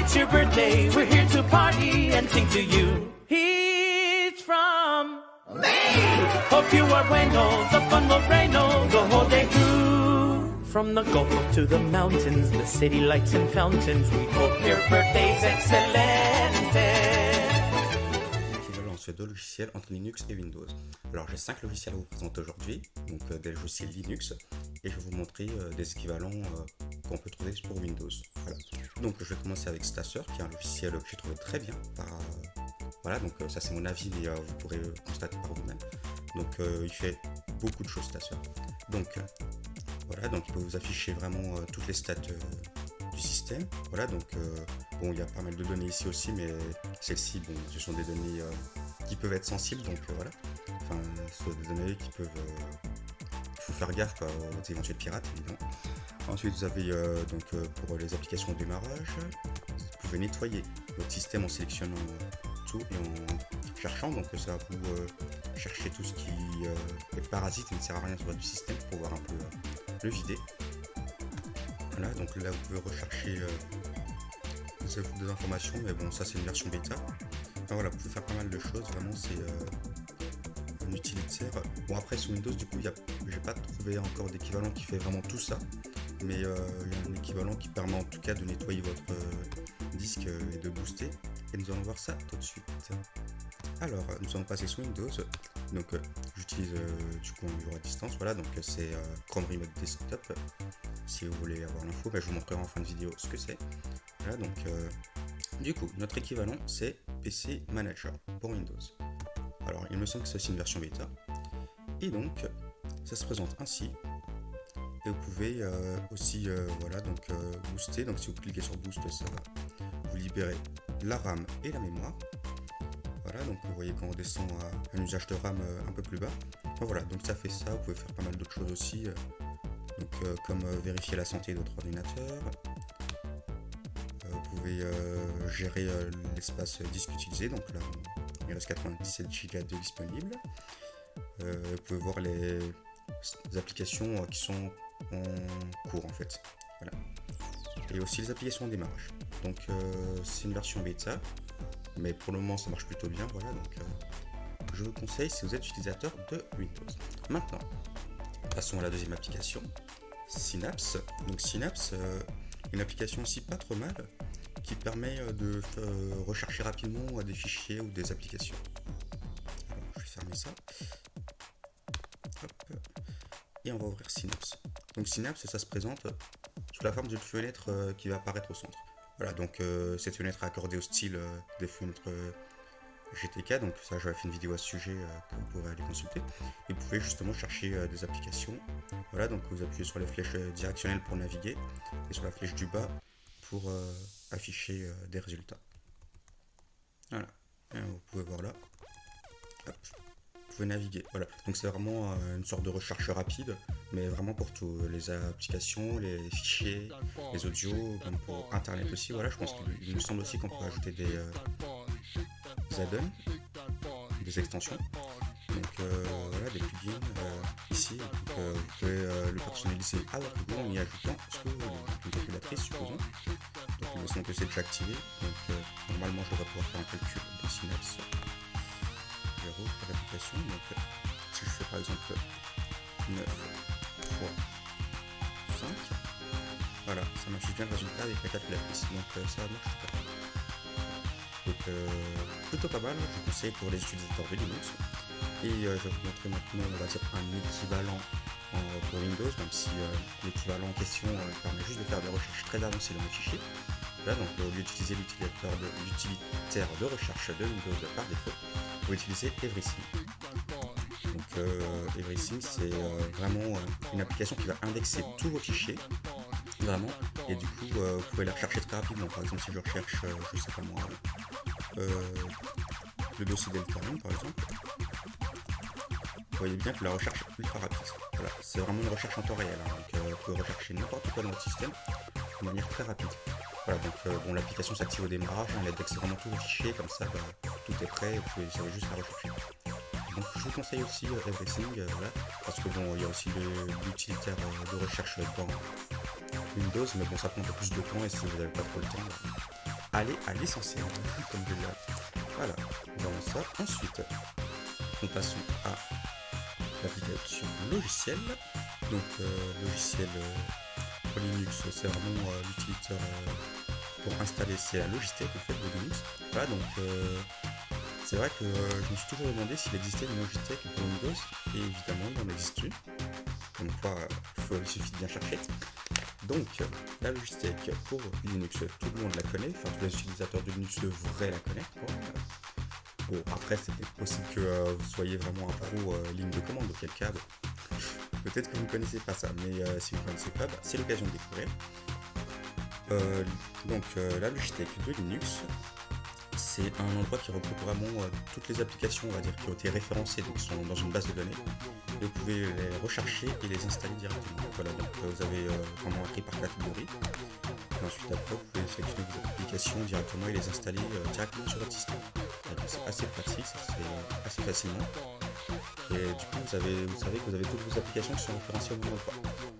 it's your birthday, we're here to party and sing to you. He's from me. Hope you are bueno, the fun will rain the whole day through. From the Gulf to the mountains, the city lights and fountains, we hope your birthday's excelente. Ces deux logiciels entre Linux et Windows. Alors j'ai 5 logiciels à vous présenter aujourd'hui, donc des logiciels Linux, et je vais vous montrer des équivalents qu'on peut trouver pour Windows. Voilà. Donc je vais commencer avec Stacer, qui est un logiciel que j'ai trouvé très bien. Voilà, donc ça c'est mon avis, mais vous pourrez constater par vous-même. Donc il fait beaucoup de choses Stacer. Donc voilà, donc il peut vous afficher vraiment toutes les stats du système. Voilà, donc bon, il y a pas mal de données ici aussi, mais celles-ci, bon, ce sont des données qui peuvent être sensibles, donc voilà. Enfin, ce sont des données qui peuvent faut faire gaffe quoi, aux éventuels pirates, évidemment. Ensuite, vous avez donc pour les applications de démarrage, vous pouvez nettoyer votre système en sélectionnant tout et en cherchant, donc ça va vous chercher tout ce qui est parasite et ne sert à rien sur votre système pour pouvoir un peu le vider. Voilà, donc là vous pouvez rechercher des informations, mais bon, ça c'est une version bêta. Enfin, voilà, vous pouvez faire pas mal de choses, vraiment c'est un utilitaire. Bon, après sur Windows, du coup, j'ai pas trouvé encore d'équivalent qui fait vraiment tout ça, mais il y a un équivalent qui permet en tout cas de nettoyer votre disque et de booster. Et nous allons voir ça tout de suite. Alors, nous allons passer sur Windows. Donc, j'utilise du coup un bureau à distance. Voilà, donc c'est Chrome Remote Desktop. Si vous voulez avoir l'info, je vous montrerai en fin de vidéo ce que c'est. Voilà, donc du coup, notre équivalent c'est PC Manager pour Windows. Alors, il me semble que c'est aussi une version bêta. Et donc, ça se présente ainsi. Et vous pouvez aussi, voilà, donc booster. Donc, si vous cliquez sur Boost, ça va vous libérer la RAM et la mémoire. Voilà, donc vous voyez qu'on redescend à un usage de RAM un peu plus bas. Enfin, voilà, donc ça fait ça. Vous pouvez faire pas mal d'autres choses aussi, comme vérifier la santé de votre ordinateur. Vous pouvez gérer l'espace disque utilisé. Donc là, il reste 97 Go de disponible. Vous pouvez voir les applications qui sont en cours en fait. Voilà. Et aussi les applications en démarrage. Donc c'est une version bêta. Mais pour le moment ça marche plutôt bien, voilà, donc je vous conseille si vous êtes utilisateur de Windows. Maintenant, passons à la deuxième application, Synapse. Donc Synapse, une application aussi pas trop mal, qui permet de rechercher rapidement des fichiers ou des applications. Alors, je vais fermer ça. Hop. Et on va ouvrir Synapse. Donc Synapse, ça se présente sous la forme d'une fenêtre qui va apparaître au centre. Voilà, donc cette fenêtre est accordée au style des fenêtres GTK, donc ça j'avais fait une vidéo à ce sujet que vous pourrez aller consulter. Et vous pouvez justement chercher des applications. Voilà, donc vous appuyez sur les flèches directionnelles pour naviguer et sur la flèche du bas pour afficher des résultats. Voilà, et vous pouvez voir là. Hop. Vous pouvez naviguer, voilà, donc c'est vraiment une sorte de recherche rapide, mais vraiment pour tout, les applications, les fichiers, les audios, même pour internet aussi. Voilà, je pense qu'il me semble aussi qu'on peut ajouter des add-ons, des extensions, donc voilà, des plugins ici, donc, vous pouvez le personnaliser à votre goût en y ajoutant ce que vous voulez, une calculatrice supposons, donc il me semble que c'est déjà activé, donc normalement je devrais pouvoir faire un calcul dans Synapse. Pour l'application, donc si je fais par exemple 9 fois 5, voilà, ça m'affiche bien le résultat avec la calculatrice, donc ça marche pas mal. Donc plutôt pas mal, je vous conseille pour les utilisateurs de Linux. Et je vais vous montrer maintenant, on va dire, un équivalent pour Windows, même si l'équivalent en question permet juste de faire des recherches très avancées dans les fichiers. Là, donc au lieu d'utiliser l'utilitaire de recherche de Windows par défaut, vous pouvez utiliser Everything. Donc Everything, c'est vraiment une application qui va indexer tous vos fichiers, vraiment, et du coup vous pouvez la rechercher très rapidement. Par exemple, si je recherche, je sais pas moi, le dossier Deltarune par exemple, vous voyez bien que la recherche est ultra rapide. Voilà, c'est vraiment une recherche en temps réel, hein, donc vous pouvez rechercher n'importe quoi dans votre système de manière très rapide. Voilà, donc bon, l'application s'active au démarrage, elle indexe vraiment tous les fichiers, comme ça tout est prêt et vous savez juste la rechercher. Donc je vous conseille aussi Everything, voilà, parce que bon, il y a aussi l'utilitaire de recherche dans Windows, mais bon, ça prend un peu plus de temps et si vous n'avez pas trop le temps, aller à l'essentiel, comme je l'ai. Voilà, nous avons ça. Ensuite, nous passons à l'application logiciel. Donc, logiciel pour Linux, c'est vraiment l'utilisateur pour installer, c'est la Logitech en fait de Linux. Voilà, donc c'est vrai que je me suis toujours demandé s'il existait une Logitech pour Windows, et évidemment il en existe une. Comme quoi, il suffit de bien chercher. Donc, la Logitech pour Linux, tout le monde la connaît, enfin tous les utilisateurs de Linux devraient la connaître. Bon, après, c'est possible que vous soyez vraiment un pro ligne de commande, auquel cas, peut-être que vous ne connaissez pas ça, mais si vous ne connaissez pas, c'est l'occasion de découvrir. Donc, la Logitech de Linux, c'est un endroit qui regroupe vraiment toutes les applications, on va dire, qui ont été référencées, donc qui sont dans une base de données. Et vous pouvez les rechercher et les installer directement. Voilà, donc vous avez vraiment un tri par catégorie. Et ensuite, après, vous pouvez sélectionner vos applications directement et les installer directement sur votre système. C'est assez pratique, ça se fait assez facilement. Et du coup, vous savez que vous avez toutes vos applications qui sont référencées au même endroit.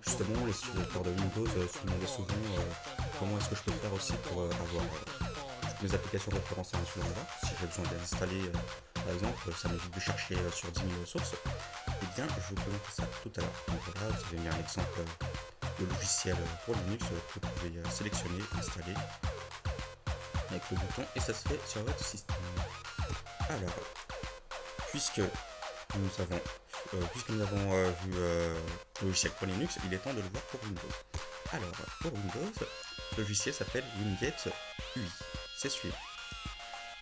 Justement, les utilisateurs de Windows se demandaient souvent comment est-ce que je peux faire aussi pour avoir toutes mes applications référencées à un seul endroit. Si j'ai besoin de les installer, par exemple, ça m'évite de chercher sur 10 000 sources. Eh bien, je vais vous montrer ça tout à l'heure. Donc voilà, vous avez mis un exemple de logiciel pour Linux que vous pouvez sélectionner, installer avec le bouton, et ça se fait sur votre système. Alors, puisque nous avons vu le logiciel pour Linux, il est temps de le voir pour Windows. Alors, pour Windows, le logiciel s'appelle Winget UI. C'est celui-là.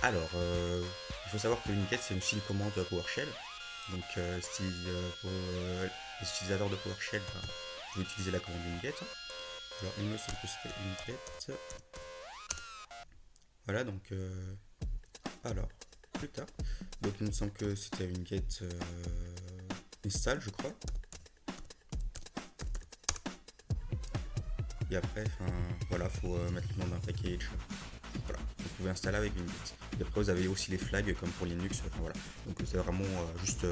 Alors, il faut savoir que Winget, c'est aussi une commande PowerShell. Donc, si pour les utilisateurs de PowerShell, vous utilisez la commande Winget. Alors, il me semble que c'était Winget. Voilà, donc, alors, plus tard. Donc, il me semble que c'était Winget install, je crois. Et après, voilà, faut mettre le nom d'un package. Voilà, vous pouvez installer avec Winget. Et après, vous avez aussi les flags comme pour Linux. Voilà. Donc, c'est vraiment juste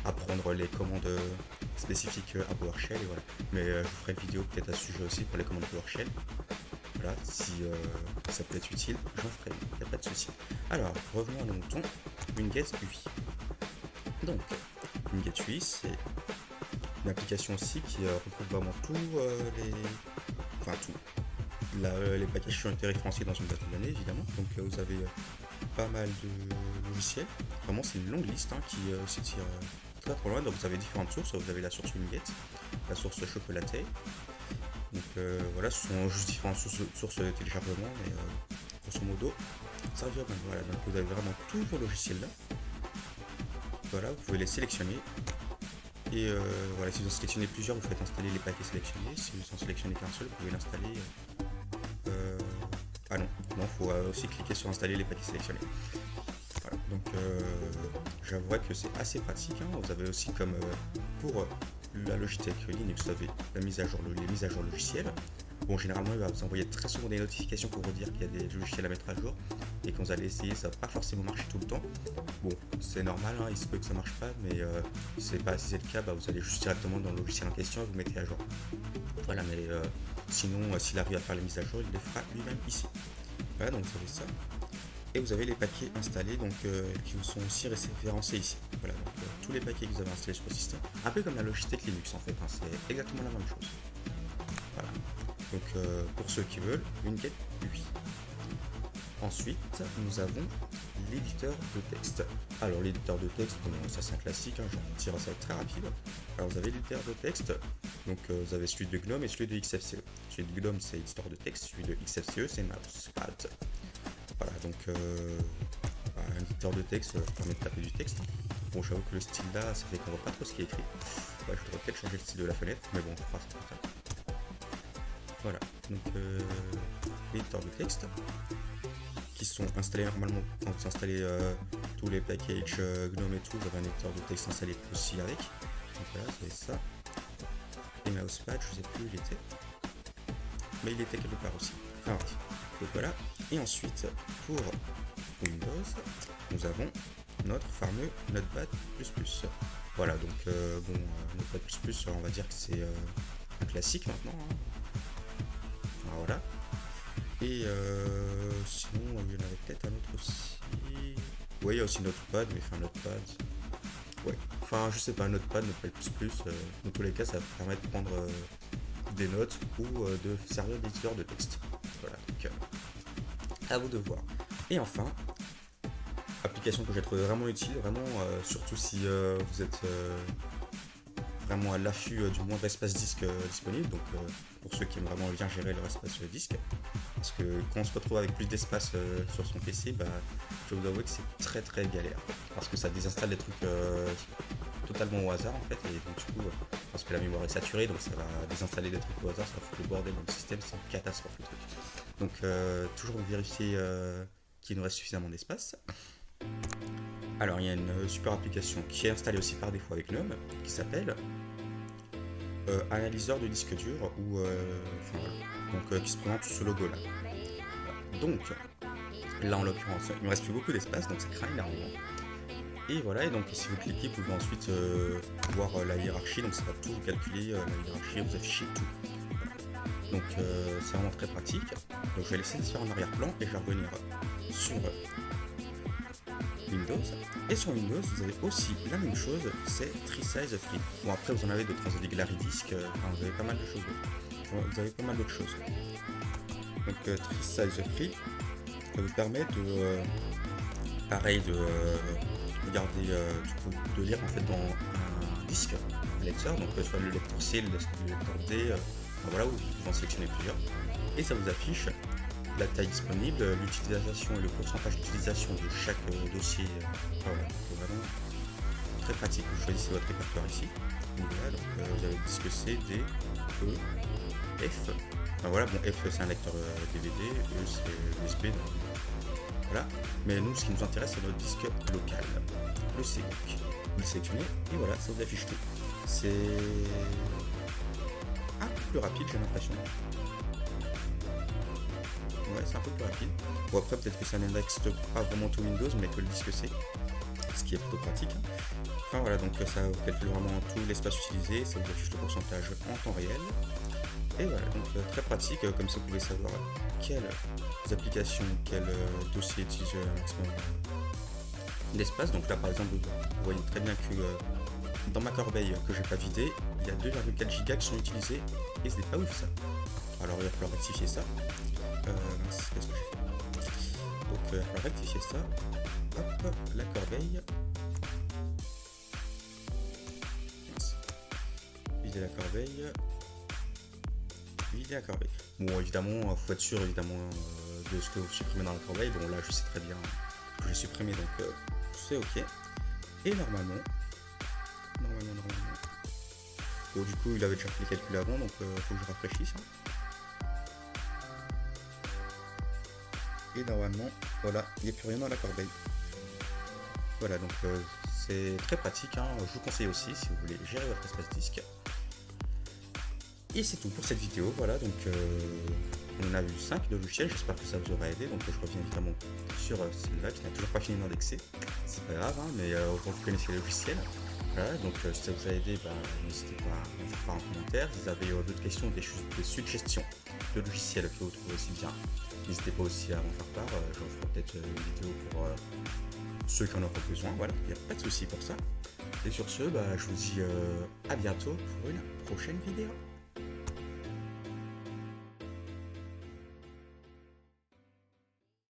apprendre les commandes spécifiques à PowerShell. Et voilà. Mais je ferai une vidéo peut-être à ce sujet aussi pour les commandes PowerShell. Voilà, si ça peut être utile, j'en ferai, il n'y a pas de souci. Alors, revenons à nos moutons. Winget UI. Donc, Winget UI, c'est une application aussi qui regroupe vraiment les packages qui ont été référencés dans une base de données, évidemment. Donc, vous avez pas mal de logiciels. Vraiment, c'est une longue liste qui s'étire très loin. Donc, vous avez différentes sources. Vous avez la source Winget, la source Chocolatey. Donc voilà, ce sont juste différentes sources de téléchargement, mais grosso modo, ça revient bien. Voilà, donc vous avez vraiment tous vos logiciels là. Voilà, vous pouvez les sélectionner. Et voilà, si vous en sélectionnez plusieurs, vous faites installer les paquets sélectionnés. Si vous en sélectionnez qu'un seul, vous pouvez l'installer. Ah non, il faut aussi cliquer sur installer les paquets sélectionnés. Voilà, donc j'avouerai que c'est assez pratique. Vous avez aussi comme pour la Logitech Linux, vous avez les mises à jour logicielles. Bon, généralement, il va vous envoyer très souvent des notifications pour vous dire qu'il y a des logiciels à mettre à jour. Et quand vous allez essayer, ça va pas forcément marcher tout le temps. Bon, c'est normal, il se peut que ça marche pas, mais si c'est le cas, vous allez juste directement dans le logiciel en question et vous mettez à jour. Voilà, mais sinon, s'il arrive à faire les mises à jour, il les fera lui-même ici. Voilà, donc vous avez ça. Et vous avez les paquets installés donc, qui vous sont aussi référencés ici. Voilà, donc tous les paquets que vous avez installés sur le système. Un peu comme la Logitech Linux en fait, c'est exactement la même chose. Voilà, donc pour ceux qui veulent, Winget UI. Ensuite, nous avons l'éditeur de texte. Alors l'éditeur de texte, bon, ça c'est un classique, je vais dire ça va être très rapide. Alors vous avez l'éditeur de texte, donc vous avez celui de GNOME et celui de XFCE. Celui de GNOME c'est éditeur de texte, celui de XFCE c'est Mousepad. Voilà, donc un éditeur de texte permet de taper du texte. Bon, j'avoue que le style là, ça fait qu'on voit pas trop ce qui est écrit. Ouais, je devrais peut-être changer le style de la fenêtre, mais bon, on fera ça plus tard. Voilà, donc l'éditeur de texte qui sont installés normalement quand vous installez tous les packages GNOME et tout, vous avez un éditeur de texte installé aussi avec. Donc voilà, vous avez ça. Et Mousepad, je sais plus où il était, mais il était quelque part aussi. Enfin, donc voilà, et ensuite pour Windows, nous avons notre fameux Notepad++. Voilà, donc bon, Notepad++, on va dire que c'est un classique maintenant. Voilà. Et Ouais, il y a aussi Notepad, mais enfin Notepad. Ouais. Enfin, je sais pas, Notepad, Notepad++, dans tous les cas, ça permet de prendre des notes ou de servir d'éditeur de texte. Voilà, donc à vous de voir. Et enfin, application que j'ai trouvé vraiment utile, vraiment, surtout si vous êtes vraiment à l'affût du moindre espace disque disponible, donc pour ceux qui aiment vraiment bien gérer leur espace disque, parce que quand on se retrouve avec plus d'espace sur son PC, bah, je vais vous avouer que c'est très très galère, parce que ça désinstalle des trucs totalement au hasard en fait, et donc du coup, parce que la mémoire est saturée, donc ça va désinstaller des trucs au hasard, ça fout le bordel dans le système, c'est une catastrophe le truc. Donc toujours vérifier qu'il nous reste suffisamment d'espace. Alors il y a une super application qui est installée aussi par défaut avec GNOME, qui s'appelle analyseur de disque dur, ou qui se présente sous ce logo là. Donc là en l'occurrence il me reste plus beaucoup d'espace, donc ça craint énormément. Et voilà, et donc si vous cliquez, vous pouvez ensuite voir la hiérarchie, donc ça va tout calculer, la hiérarchie, vous afficher tout. Donc c'est vraiment très pratique. Donc je vais laisser ça se faire en arrière-plan et je vais revenir sur Windows. Et sur Windows, vous avez aussi la même chose, c'est TreeSize Free. Bon, après vous en avez d'autres, vous avez GlariDisk, vous avez pas mal de choses d'autres. Vous avez pas mal d'autres choses. Donc TreeSize Free, ça vous permet de pareil de regarder, du coup, de lire en fait dans un disque, un lecteur, donc soit le lecteur C, le lecteur D, voilà, où vous pouvez en sélectionner plusieurs, et ça vous affiche la taille disponible, l'utilisation et le pourcentage d'utilisation de chaque dossier. Voilà, c'est vraiment très pratique. Vous choisissez votre répertoire ici. Donc voilà, donc vous avez le disque C, D, E, F. Enfin, voilà, bon, F c'est un lecteur DVD, E c'est USB. Donc, voilà, mais nous ce qui nous intéresse c'est notre disque local, le C. Donc vous le sélectionnez et voilà, ça vous affiche tout. C'est un peu plus rapide, j'ai l'impression. Ouais, c'est un peu plus rapide. Bon, après, peut-être que ça n'indexe pas vraiment tout Windows, mais que le disque C, ce qui est plutôt pratique. Enfin voilà, donc ça vous calcule vraiment tout l'espace utilisé, ça vous affiche le pourcentage en temps réel. Et voilà, donc très pratique, comme ça vous pouvez savoir quelles applications, quels dossiers utilisent un maximum d'espace. Donc là, par exemple, vous voyez très bien que dans ma corbeille que j'ai pas vidée, il y a 2,4 Go qui sont utilisés, et ce n'est pas ouf ça. Alors il va falloir rectifier ça. Qu'est-ce que j'ai fait? Donc il va falloir rectifier ça. Hop, la corbeille. Vider la corbeille. Vider la corbeille. Bon, évidemment, faut être sûr évidemment de ce que vous supprimez dans la corbeille. Bon, là, je sais très bien que j'ai supprimé, donc c'est ok. Et normalement. Bon, du coup, il avait déjà fait les calculs avant, donc faut que je rafraîchisse. Et normalement, voilà, il n'y a plus rien dans la corbeille. Voilà, donc c'est très pratique, hein. Je vous conseille aussi si vous voulez gérer votre espace disque. Et c'est tout pour cette vidéo, voilà, donc on a vu 5 logiciels, j'espère que ça vous aura aidé, donc je reviens évidemment sur celui-là qui n'a toujours pas fini d'indexer, c'est pas grave, hein, mais vous connaissez les logiciels. Voilà, donc si ça vous a aidé, n'hésitez pas à me faire part en commentaire. Si vous avez d'autres questions, des suggestions de logiciels que vous trouvez aussi bien, n'hésitez pas aussi à m'en faire part. Je vous ferai peut-être une vidéo pour ceux qui en auront besoin. Voilà, il n'y a pas de souci pour ça. Et sur ce, je vous dis à bientôt pour une prochaine vidéo.